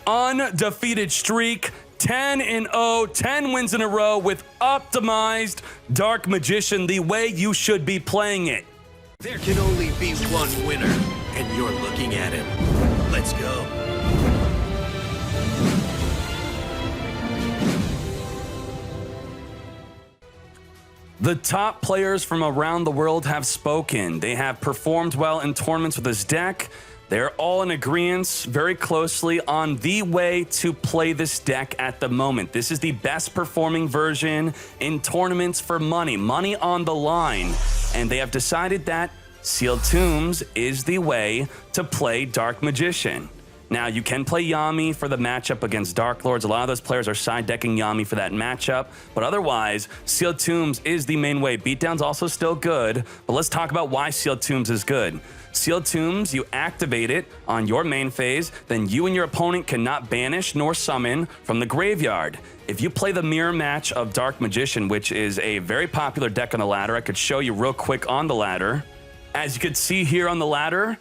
undefeated streak, 10-0, 10 wins in a row with optimized Dark Magician, the way you should be playing it. There can only be one winner, and you're looking at him. Let's go. The top players from around the world have spoken. They have performed well in tournaments with this deck. They're all in agreement very closely on the way to play this deck at the moment. This is the best performing version in tournaments for money on the line. And they have decided that Sealed Tombs is the way to play Dark Magician. Now, you can play Yami for the matchup against Dark Lords. A lot of those players are side decking Yami for that matchup. But otherwise, Sealed Tombs is the main way. Beatdown's also still good, but let's talk about why Sealed Tombs is good. Sealed Tombs, you activate it on your main phase, then you and your opponent cannot banish nor summon from the graveyard. If you play the mirror match of Dark Magician, which is a very popular deck on the ladder, I could show you real quick on the ladder. As you can see here on the ladder,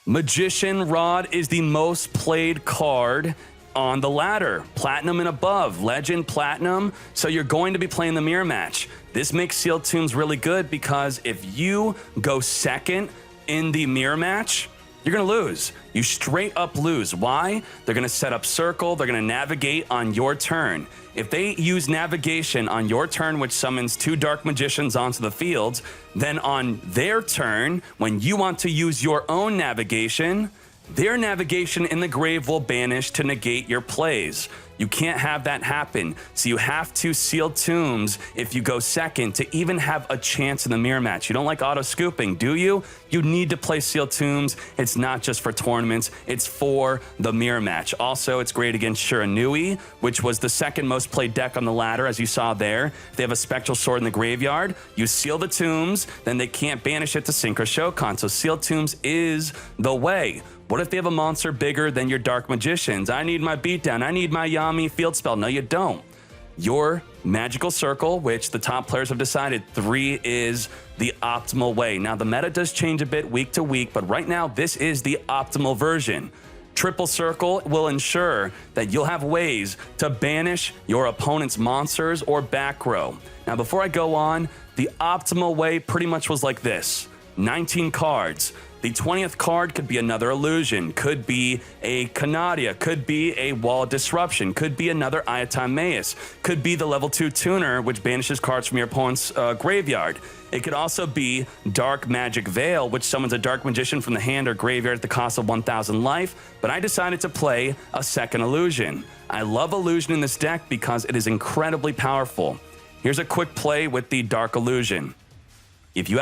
Magician Rod is the most played card on the ladder. Platinum and above, Legend, Platinum. So you're going to be playing the mirror match. This makes Sealed Tombs really good because if you go second in the mirror match, you're going to lose. You straight up lose. Why? They're going to set up circle. They're going to navigate on your turn. If they use navigation on your turn, which summons 2 Dark Magicians onto the field, then on their turn, when you want to use your own navigation, their navigation in the grave will banish to negate your plays. You can't have that happen. So you have to seal Tombs if you go second to even have a chance in the mirror match. You don't like auto scooping, do you? You need to play Seal Tombs. It's not just for tournaments, it's for the mirror match. Also, it's great against Shiranui, which was the second most played deck on the ladder, as you saw there. If they have a Spectral Sword in the graveyard, you seal the Tombs, then they can't banish it to Synchro Shokan. So Seal Tombs is the way. What if they have a monster bigger than your Dark Magicians? I need my Beatdown, I need my Yami field spell. No, you don't. Your Magical Circle, which the top players have decided 3 is the optimal way. Now, the meta does change a bit week to week, but right now, this is the optimal version. Triple Circle will ensure that you'll have ways to banish your opponent's monsters or back row. Now, before I go on, the optimal way pretty much was like this. 19 cards. The 20th card could be another illusion, could be a Canadia, could be a Wall Disruption, could be another Iatameus, could be the level 2 tuner, which banishes cards from your opponent's graveyard. It could also be Dark Magic Veil, which summons a Dark Magician from the hand or graveyard at the cost of 1,000 life, but I decided to play a second illusion. I love illusion in this deck because it is incredibly powerful. Here's a quick play with the Dark Illusion. If you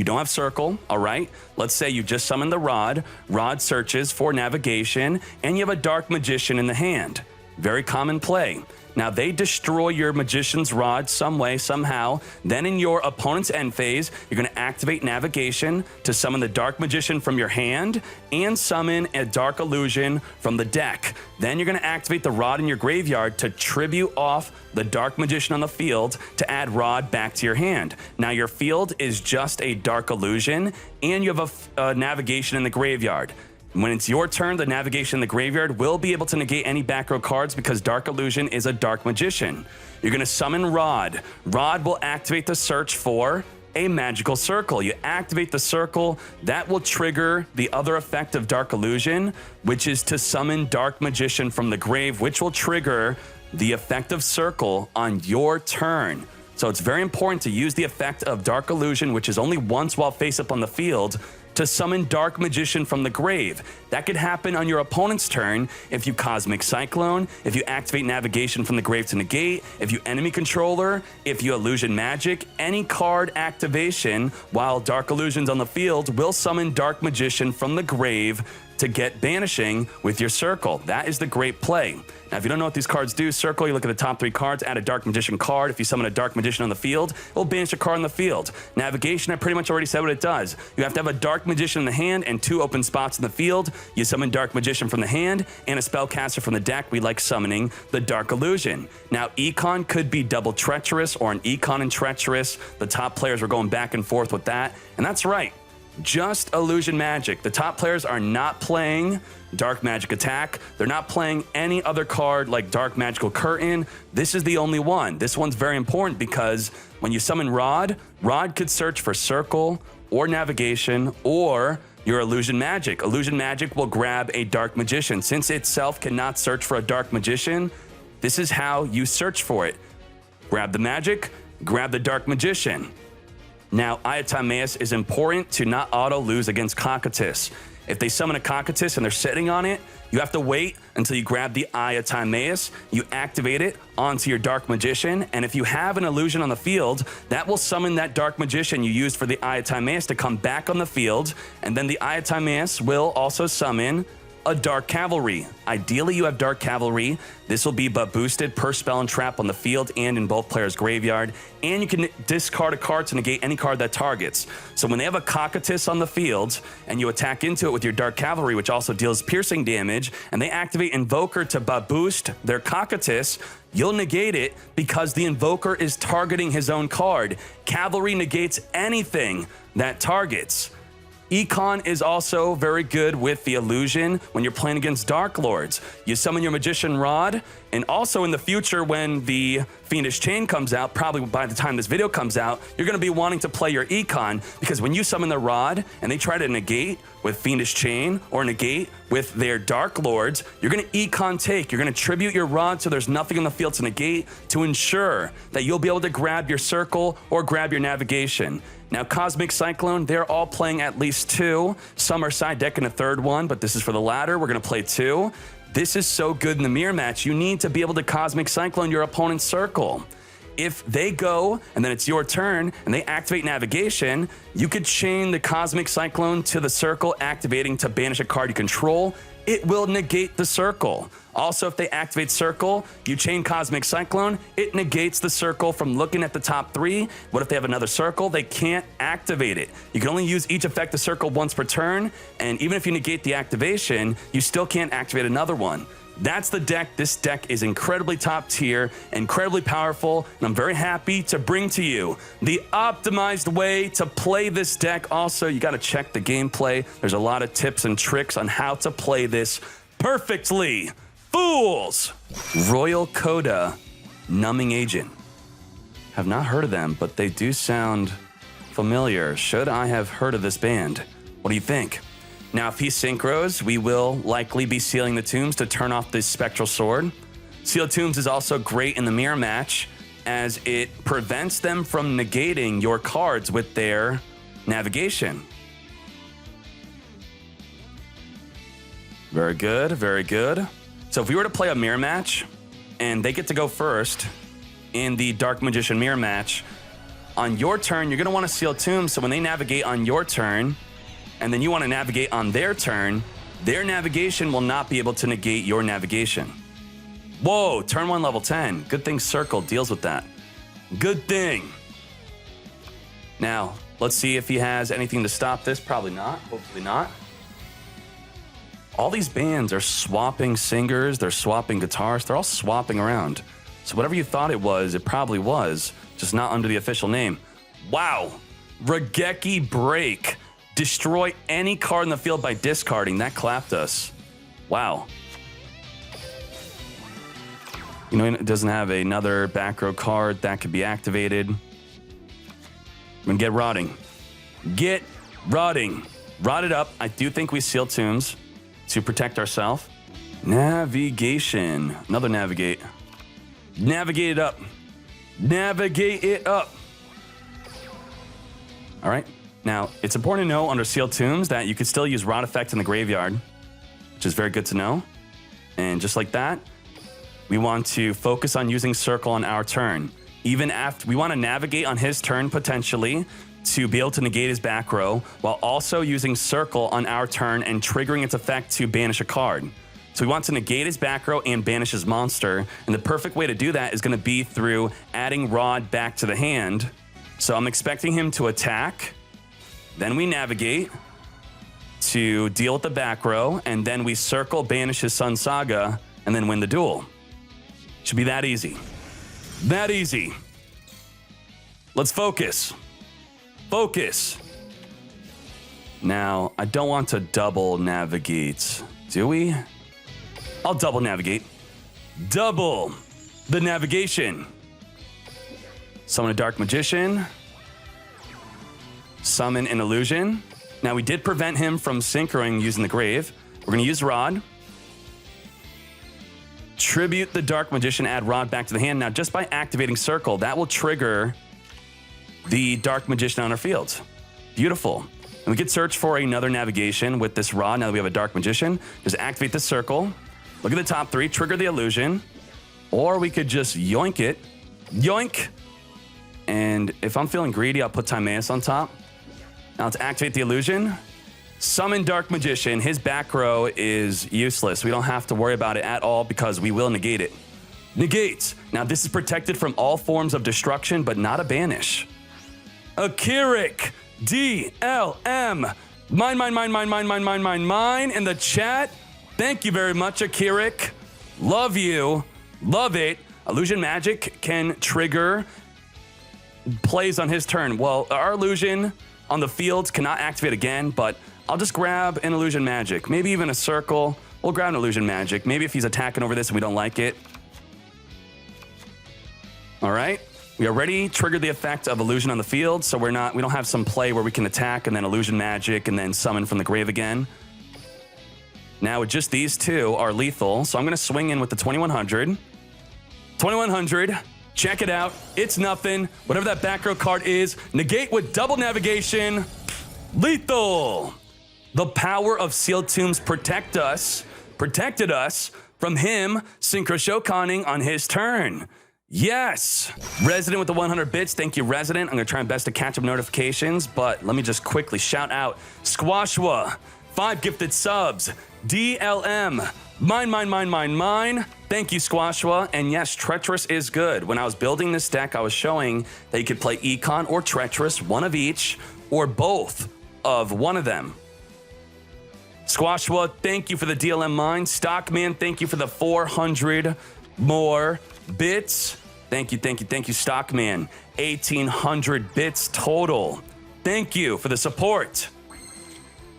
don't have circle, all right? Let's say you just summoned the Rod. Rod searches for navigation, and you have a Dark Magician in the hand. Very common play. Now, they destroy your Magician's Rod some way, somehow. Then in your opponent's end phase, you're going to activate navigation to summon the Dark Magician from your hand and summon a Dark Illusion from the deck. Then you're going to activate the Rod in your graveyard to tribute off the Dark Magician on the field to add Rod back to your hand. Now, your field is just a Dark Illusion, and you have a navigation in the graveyard. When it's your turn, the navigation in the graveyard will be able to negate any back row cards because Dark Illusion is a Dark Magician. You're going to summon Rod. Rod will activate the search for a Magical Circle. You activate the circle, that will trigger the other effect of Dark Illusion, which is to summon Dark Magician from the grave, which will trigger the effect of Circle on your turn. So it's very important to use the effect of Dark Illusion, which is only once while face up on the field, to summon Dark Magician from the grave. That could happen on your opponent's turn if you Cosmic Cyclone, if you activate navigation from the grave to negate, if you enemy controller, if you illusion magic. Any card activation while Dark Illusion's on the field will summon Dark Magician from the grave to get banishing with your circle. That is the great play. Now, if you don't know what these cards do, circle, you look at the top 3 cards, add a Dark Magician card. If you summon a Dark Magician on the field, it will banish a card on the field. Navigation, I pretty much already said what it does. You have to have a Dark Magician in the hand and 2 open spots in the field. You summon Dark Magician from the hand and a Spellcaster from the deck. We like summoning the Dark Illusion. Now, Econ could be double Treacherous or an Econ and Treacherous. The top players were going back and forth with that. And that's right. just illusion magic. The top players are not playing dark magic attack. They're not playing any other card like dark magical curtain. This is the only one. This one's very important because when you summon Rod, Rod could search for circle or navigation or your illusion magic. Illusion magic will grab a dark magician. Since itself cannot search for a dark magician, this is how you search for it. Grab the magic, grab the dark magician. Now, Iotamaeus is important to not auto-lose against Cocytus. If they summon a Cocytus and they're sitting on it, you have to wait until you grab the Iotamaeus, you activate it onto your Dark Magician, and if you have an illusion on the field, that will summon that Dark Magician you used for the Iotamaeus to come back on the field, and then the Iotamaeus will also summon a Dark Cavalry. Ideally, you have Dark Cavalry. This will be but boosted per spell and trap on the field and in both players' graveyard, and you can discard a card to negate any card that targets. So when they have a Cocytus on the field and you attack into it with your Dark Cavalry, which also deals piercing damage, and they activate Invoker to but boost their Cocytus, you'll negate it because the Invoker is targeting his own card. Cavalry negates anything that targets. Econ is also very good with the illusion when you're playing against Dark Lords. You summon your Magician Rod, and also in the future when the Fiendish Chain comes out, probably by the time this video comes out, you're going to be wanting to play your Econ, because when you summon the Rod and they try to negate with Fiendish Chain or negate with their Dark Lords, you're going to Econ take. You're going to tribute your Rod so there's nothing on the field to negate to ensure that you'll be able to grab your Circle or grab your Navigation. Now, Cosmic Cyclone, they're all playing at least two. Some are side decking a third one, but this is for the latter. We're going to play two. This is so good in the mirror match. You need to be able to Cosmic Cyclone your opponent's Circle. If they go, and then it's your turn, and they activate Navigation, you could chain the Cosmic Cyclone to the Circle, activating to banish a card you control. It will negate the Circle. Also, if they activate Circle, you chain Cosmic Cyclone, it negates the Circle from looking at the top three. What if they have another Circle? They can't activate it. You can only use each effect of Circle once per turn, and even if you negate the activation, you still can't activate another one. That's the deck. This deck is incredibly top tier, incredibly powerful, and I'm very happy to bring to you the optimized way to play this deck. Also, you got to check the gameplay. There's a lot of tips and tricks on how to play this perfectly. Fools! Royal Coda, Numbing Agent. Have not heard of them, but they do sound familiar. Should I have heard of this band? What do you think? Now, if he synchros, we will likely be sealing the tombs to turn off this Spectral Sword. Seal Tombs is also great in the mirror match, as it prevents them from negating your cards with their navigation. Very good, very good. So if we were to play a mirror match, and they get to go first in the Dark Magician mirror match, on your turn, you're going to want to seal Tombs, so when they navigate on your turn, and then you want to navigate on their turn, their navigation will not be able to negate your navigation. Whoa, turn 1, level 10. Good thing Circle deals with that. Good thing. Now, let's see if he has anything to stop this. Probably not. Hopefully not. All these bands are swapping singers. They're swapping guitars. They're all swapping around. So whatever you thought it was, it probably was, just not under the official name. Wow. Raigeki Break. Destroy any card in the field by discarding. That clapped us. Wow. You know, it doesn't have another back row card that could be activated. We're gonna get Rotting. Get Rotting. Rot it up. I do think we seal Tombs to protect ourselves. Navigation. Another navigate. Navigate it up. Navigate it up. All right. Now, it's important to know under Sealed Tombs that you could still use Rot Effect in the graveyard, which is very good to know. And just like that, we want to focus on using Circle on our turn. Even after, we want to navigate on his turn potentially to be able to negate his back row, while also using Circle on our turn and triggering its effect to banish a card. So we want to negate his back row and banish his monster. And the perfect way to do that is going to be through adding Rod back to the hand. So I'm expecting him to attack. Then we navigate to deal with the back row, and then we Circle, banish his Sun Saga, and then win the duel. Should be that easy. That easy. Let's focus. Focus. Now, I don't want to double navigate. Do we? I'll double navigate. Double the navigation. Summon a Dark Magician. Summon an Illusion. Now, we did prevent him from synchroing using the Grave. We're going to use Rod. Tribute the Dark Magician, add Rod back to the hand. Now, just by activating Circle, that will trigger the Dark Magician on our field. Beautiful. And we could search for another navigation with this Rod now that we have a Dark Magician. Just activate the Circle. Look at the top three, trigger the Illusion. Or we could just yoink it. Yoink! And if I'm feeling greedy, I'll put Timaeus on top. Now to activate the Illusion, summon Dark Magician. His back row is useless. We don't have to worry about it at all because we will negate it. Negate. Now this is protected from all forms of destruction, but not a banish. Akirik. DLM. Mine in the chat. Thank you very much, Akirik. Love you. Love it. Illusion Magic can trigger plays on his turn. Well, our Illusion on the field cannot activate again, but I'll just grab an Illusion Magic. Maybe even a Circle. We'll grab an Illusion Magic. Maybe if he's attacking over this and we don't like it. All right. We already triggered the effect of Illusion on the field, so we don't have some play where we can attack and then Illusion Magic and then summon from the grave again. Now with just these two are lethal, so I'm gonna swing in with the 2100. 2100, check it out. It's nothing. Whatever that back row card is, negate with double navigation. Lethal. The power of Sealed Tombs protected us from him Synchro Shokaning on his turn. Yes. Resident with the 100 bits. Thank you, Resident. I'm going to try my best to catch up notifications, but let me just quickly shout out Squashwa, 5 gifted subs. DLM, mine. Thank you, Squashwa. And yes, Treacherous is good. When I was building this deck, I was showing that you could play Econ or Treacherous, one of each, or both of one of them. Squashwa, thank you for the DLM mine. Stockman, thank you for the 400 more bits. Thank you, Stockman. 1,800 bits total. Thank you for the support.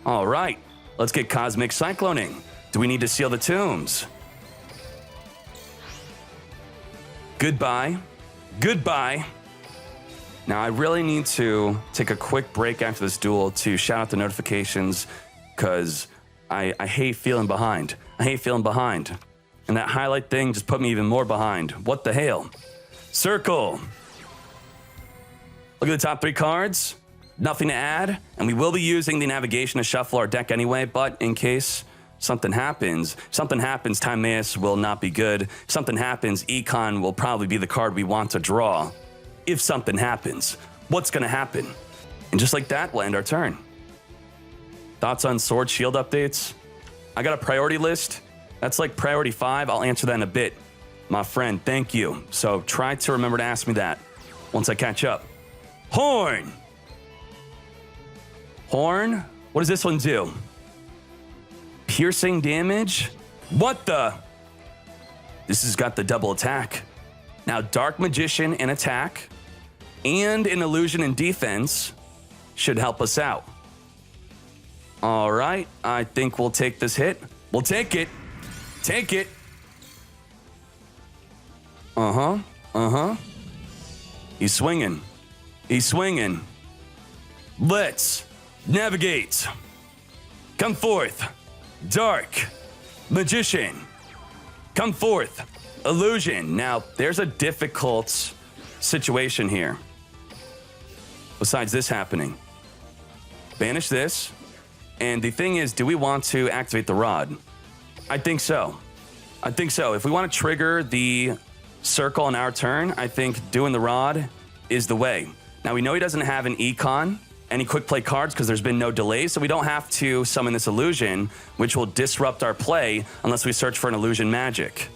All right, let's get Cosmic Cycloning. Do we need to seal the tombs? Goodbye. Now, I really need to take a quick break after this duel to shout out the notifications because I hate feeling behind. And that highlight thing just put me even more behind. What the hell? Circle. Look at the top 3 cards. Nothing to add. And we will be using the navigation to shuffle our deck anyway, but in case something happens, Timaeus will not be good. If something happens, Econ will probably be the card we want to draw. If something happens, what's going to happen? And just like that, we'll end our turn. Thoughts on Sword Shield updates? I got a priority list. That's like priority 5. I'll answer that in a bit. My friend, thank you. So try to remember to ask me that once I catch up. Horn. What does this one do? Piercing damage? What the? This has got the double attack. Now Dark Magician in attack and an Illusion in defense should help us out. All right, I think we'll take this hit. We'll take it. Take it. He's swinging. Let's navigate. Come forth. Dark Magician. Come forth. Illusion. Now, there's a difficult situation here. Besides this happening. Banish this. And the thing is, do we want to activate the Rod? I think so. If we want to trigger the Circle on our turn, I think doing the Rod is the way. Now, we know he doesn't have an Econ, any quick play cards, because there's been no delays, so we don't have to summon this Illusion, which will disrupt our play unless we search for an Illusion Magic.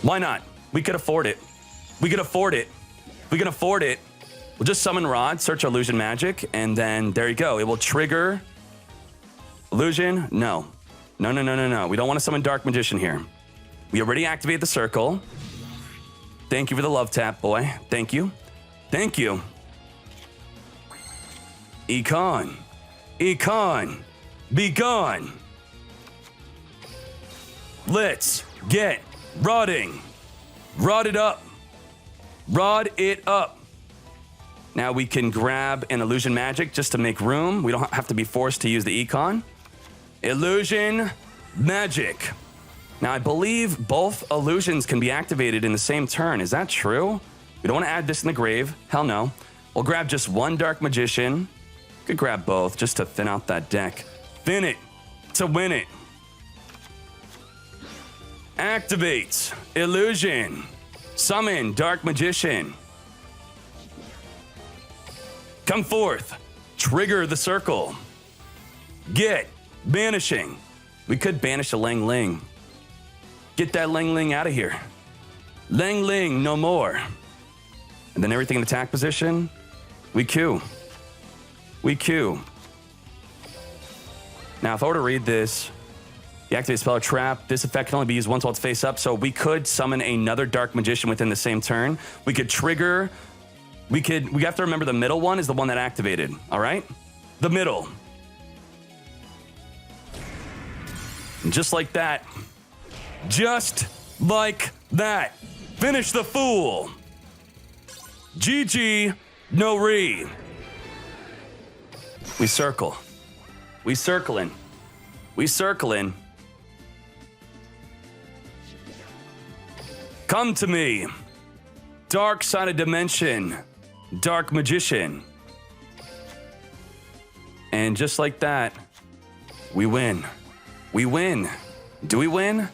Why not? We could afford it. We can afford it. We'll just summon Rod, search Illusion Magic, and then there you go. It will trigger Illusion. No. We don't want to summon Dark Magician here. We already activated the Circle. Thank you for the love tap, boy. Thank you. Econ. Econ, be gone. Let's get rotting. Rod it up. Rod it up. Now we can grab an illusion magic just to make room. We don't have to be forced to use the econ. Illusion magic. Now I believe both illusions can be activated in the same turn. Is that true? We don't want to add this in the grave. Hell no. We'll grab just one Dark Magician. Could grab both just to thin out that deck. Thin it to win it. Activate illusion. Summon Dark Magician. Come forth. Trigger the circle. Get banishing. We could banish a Lang Ling. Get that Lang Ling out of here. Lang Ling no more. And then everything in attack position. We queue. We queue. Now if I were to read this, you activate spell or trap. This effect can only be used once while it's face up. So we could summon another Dark Magician within the same turn. We could trigger. We have to remember the middle one is the one that activated. All right? The middle. And just like that. Just like that. Finish the fool. GG, no re. We circle. We circling. We circling. Come to me. Dark side of dimension. Dark Magician. And just like that, we win. We win. Do we win?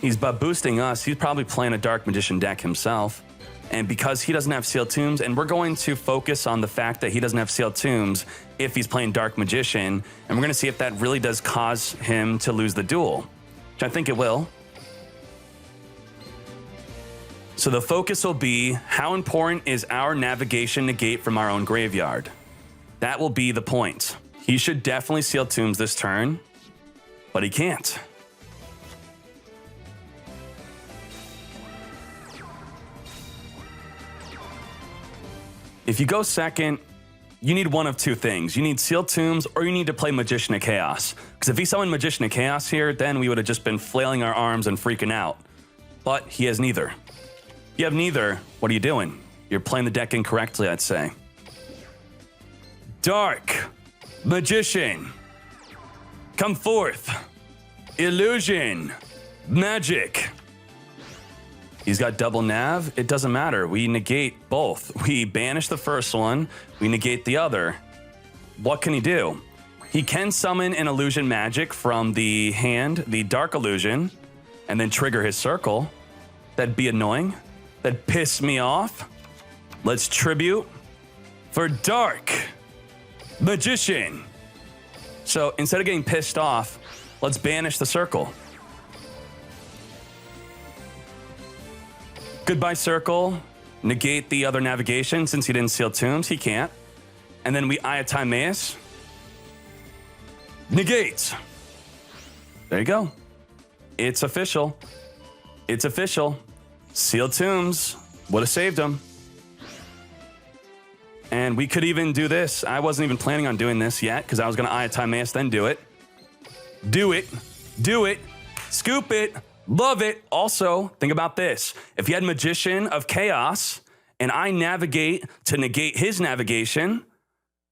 He's boosting us. He's probably playing a Dark Magician deck himself. And because he doesn't have Sealed Tombs, and we're going to focus on the fact that he doesn't have Sealed Tombs if he's playing Dark Magician, and we're going to see if that really does cause him to lose the duel, which I think it will. So the focus will be, how important is our navigation negate from our own graveyard? That will be the point. He should definitely seal Tombs this turn, but he can't. If you go second, you need one of two things. You need Sealed Tombs or you need to play Magician of Chaos. Because if he summoned Magician of Chaos here, then we would have just been flailing our arms and freaking out. But he has neither. You have neither, what are you doing? You're playing the deck incorrectly, I'd say. Dark Magician. Come forth. Illusion. Magic. He's got double nav. It doesn't matter. We negate both. We banish the first one. We negate the other. What can he do? He can summon an illusion magic from the hand, the Dark Illusion, and then trigger his circle. That'd be annoying. That'd piss me off. Let's tribute for Dark Magician. So instead of getting pissed off, let's banish the circle. Goodbye circle, negate the other navigation. Since he didn't seal Tombs, he can't. And then we Ayatime negates. There you go. It's official. It's official. Sealed Tombs would have saved him. And we could even do this. I wasn't even planning on doing this yet because I was going to Ayatime then do it. Do it. Do it. Scoop it. Love it. Also, think about this. If you had Magician of Chaos and I navigate to negate his navigation,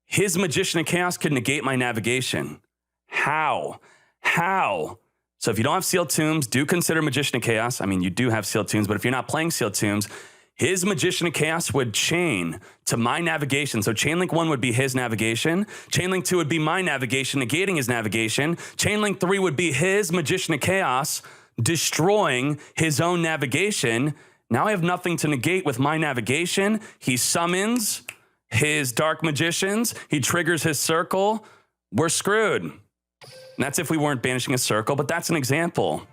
his Magician of Chaos could negate my navigation. How? How? So if you don't have Sealed Tombs, do consider Magician of Chaos. I mean, you do have Sealed Tombs, but if you're not playing Sealed Tombs, his Magician of Chaos would chain to my navigation. So Chainlink 1 would be his navigation. Chainlink 2 would be my navigation, negating his navigation. Chainlink 3 would be his Magician of Chaos, destroying his own navigation. Now I have nothing to negate with my navigation. He summons his Dark Magicians. He triggers his circle. We're screwed. And that's if we weren't banishing a circle, but that's an example.